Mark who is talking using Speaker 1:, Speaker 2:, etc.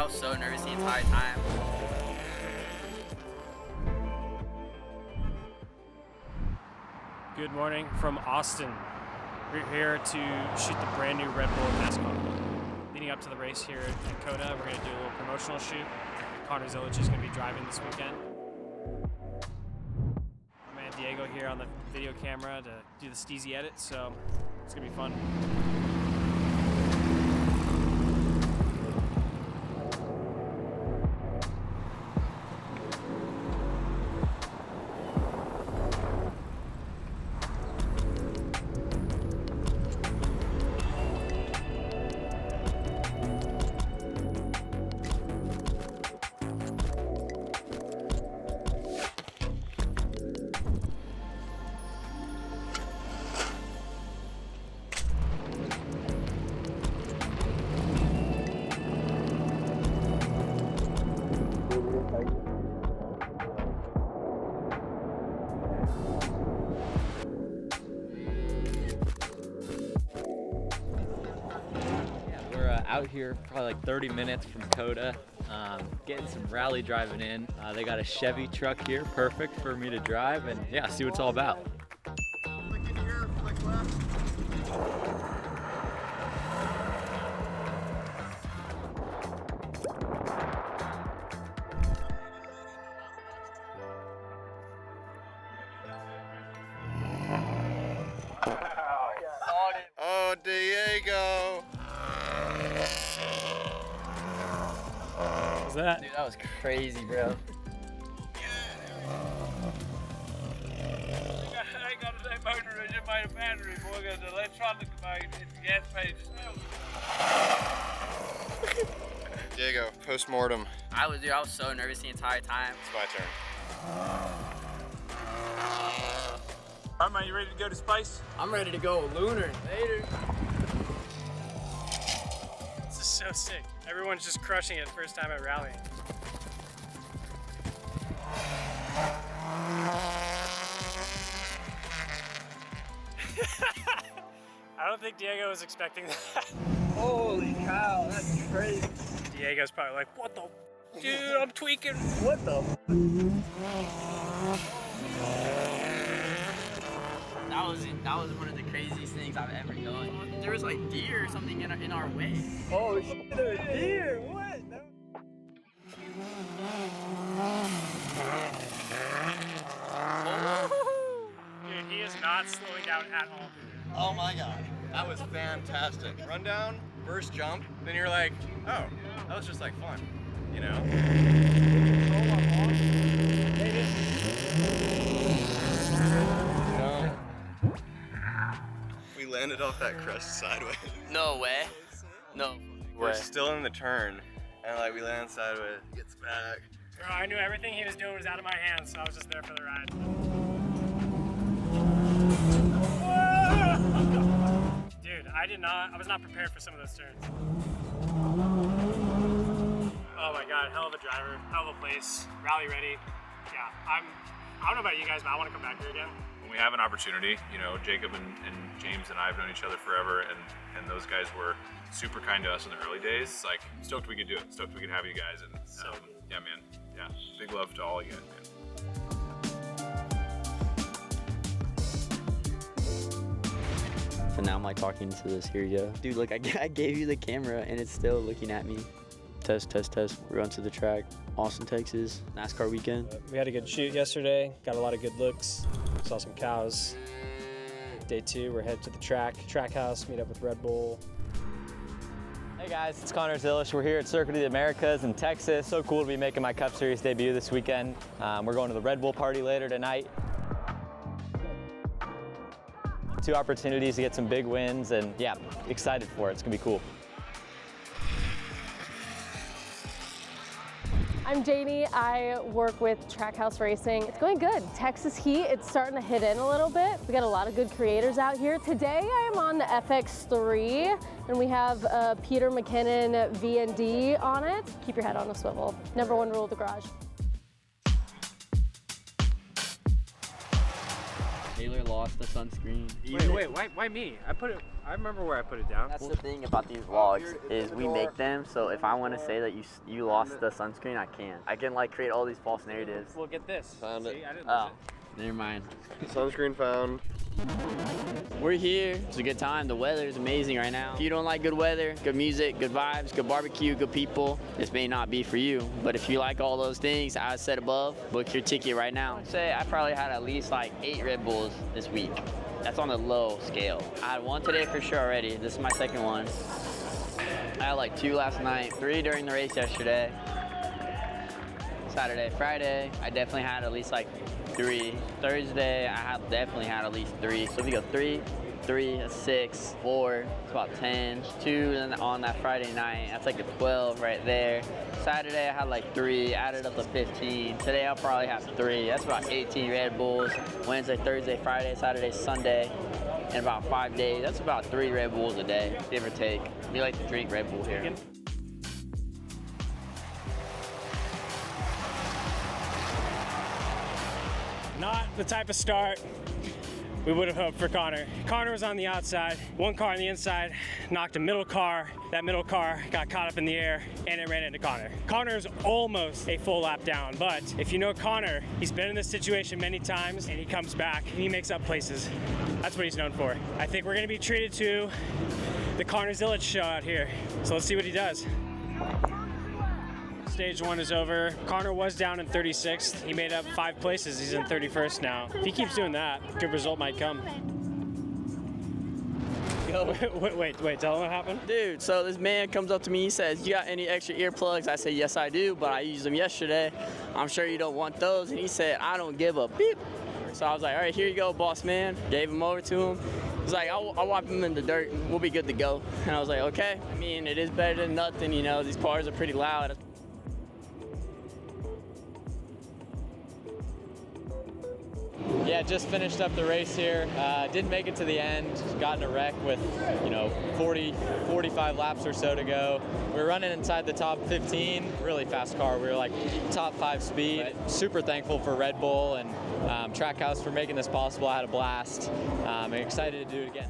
Speaker 1: I was so nervous the entire time.
Speaker 2: Good morning from Austin. We're here to shoot the brand new Red Bull NASCAR. Leading up to the race here at COTA, we're going to do a little promotional shoot. Connor Zilisch is going to be driving this weekend. My man Diego here on the video camera to do the steezy edit, so it's going to be fun.
Speaker 3: Out here probably like 30 minutes from COTA, getting some rally driving in. They got a Chevy truck here, perfect for me to drive, and yeah, see what it's all about.
Speaker 4: Flick in here, flick left. Oh, Diego!
Speaker 2: What's that?
Speaker 1: Dude, that was crazy, bro.
Speaker 5: I got a motor in my battery, boy. Got the electronic gas pages.
Speaker 4: Diego, post-mortem.
Speaker 1: I was so nervous the entire time.
Speaker 4: It's my turn.
Speaker 5: All right, man, you ready to go to space?
Speaker 1: I'm ready to go lunar later.
Speaker 2: This is so sick. Everyone's just crushing it first time at rallying. I don't think Diego was expecting that.
Speaker 5: Holy cow, that's crazy.
Speaker 2: Diego's probably like, what the? Dude, I'm tweaking.
Speaker 5: What the?
Speaker 1: That was one of the craziest things I've ever done. There was like deer or something in our way.
Speaker 5: Oh shit, there's deer. What?
Speaker 2: Dude, he is not slowing down at all.
Speaker 4: Oh my god, that was fantastic. Run down, first jump, then you're like, oh, that was just like fun, you know? We landed off that crest sideways.
Speaker 1: No way. No
Speaker 4: We're
Speaker 1: way.
Speaker 4: still in the turn, and like we land sideways, gets back.
Speaker 2: Bro, I knew everything he was doing was out of my hands, so I was just there for the ride. Dude, I was not prepared for some of those turns. Oh my god, hell of a driver, hell of a place, rally ready. Yeah, I don't know about you guys, but I want to come back here again.
Speaker 6: When we have an opportunity, you know, Jacob and James and I have known each other forever, and those guys were super kind to us in the early days. Like, stoked we could do it, stoked we could have you guys, and yeah, man, yeah, big love to all you guys, man.
Speaker 3: So now I'm like talking to this, here you go. Dude, look, I gave you the camera and it's still looking at me. Test, test, test, we're onto the track. Austin, Texas, NASCAR weekend.
Speaker 2: We had a good shoot yesterday, got a lot of good looks, saw some cows. Day 2, we're headed to the Trackhouse, meet up with Red Bull.
Speaker 7: Hey guys, it's Connor Zilisch. We're here at Circuit of the Americas in Texas. So cool to be making my Cup Series debut this weekend. We're going to the Red Bull party later tonight. 2 opportunities to get some big wins, and yeah, excited for it. It's gonna be cool.
Speaker 8: I'm Janie. I work with Trackhouse Racing. It's going good. Texas heat, it's starting to hit in a little bit. We got a lot of good creators out here. Today I am on the FX3 and we have Peter McKinnon V&D on it. Keep your head on a swivel. Number 1 rule of the garage.
Speaker 3: Taylor lost the sunscreen.
Speaker 2: Wait, why me? I remember where I put it down.
Speaker 3: That's the thing about these vlogs is we make them so if I want to say that you lost the sunscreen, I can. I can like create all these false narratives.
Speaker 2: Well, get this.
Speaker 4: Found it.
Speaker 2: See, I didn't
Speaker 3: Oh,
Speaker 2: lose
Speaker 3: never mind.
Speaker 4: Sunscreen found.
Speaker 3: We're here. It's a good time. The weather is amazing right now. If you don't like good weather, good music, good vibes, good barbecue, good people, this may not be for you. But if you like all those things I said above, book your ticket right now. I'd say I probably had at least like 8 Red Bulls this week. That's on the low scale. I had 1 today for sure already. This is my 2nd one. I had like 2 last night, 3 during the race yesterday. Saturday, Friday, I definitely had at least like 3. Thursday, I definitely had at least 3. So if you go 3, 6, 4, it's about 10. 2 on that Friday night, that's like a 12 right there. Saturday, I had like 3, added up to 15. Today, I'll probably have 3. That's about 18 Red Bulls. Wednesday, Thursday, Friday, Saturday, Sunday. In about 5 days, that's about 3 Red Bulls a day, give or take. We like to drink Red Bull here.
Speaker 2: Not the type of start we would have hoped for Connor. Connor was on the outside, 1 car on the inside, knocked a middle car. That middle car got caught up in the air and it ran into Connor. Connor's almost a full lap down, but if you know Connor, he's been in this situation many times and he comes back and he makes up places. That's what he's known for. I think we're gonna be treated to the Connor Zilisch show out here. So let's see what he does. Stage 1 is over. Connor was down in 36th. He made up 5 places. He's in 31st now. If he keeps doing that, good result might come. Wait, tell him what happened?
Speaker 3: Dude, so this man comes up to me, he says, "You got any extra earplugs?" I say, "Yes, I do, but I used them yesterday. I'm sure you don't want those." And he said, "I don't give a beep." So I was like, "All right, here you go, boss man." Gave him over to him. He's like, I'll wipe him in the dirt and we'll be good to go. And I was like, okay. I mean, it is better than nothing, you know. These cars are pretty loud.
Speaker 7: Yeah, just finished up the race here. Didn't make it to the end. Got in a wreck with, 45 laps or so to go. We were running inside the top 15. Really fast car. We were like top 5 speed. Super thankful for Red Bull and Trackhouse for making this possible. I had a blast. I'm excited to do it again.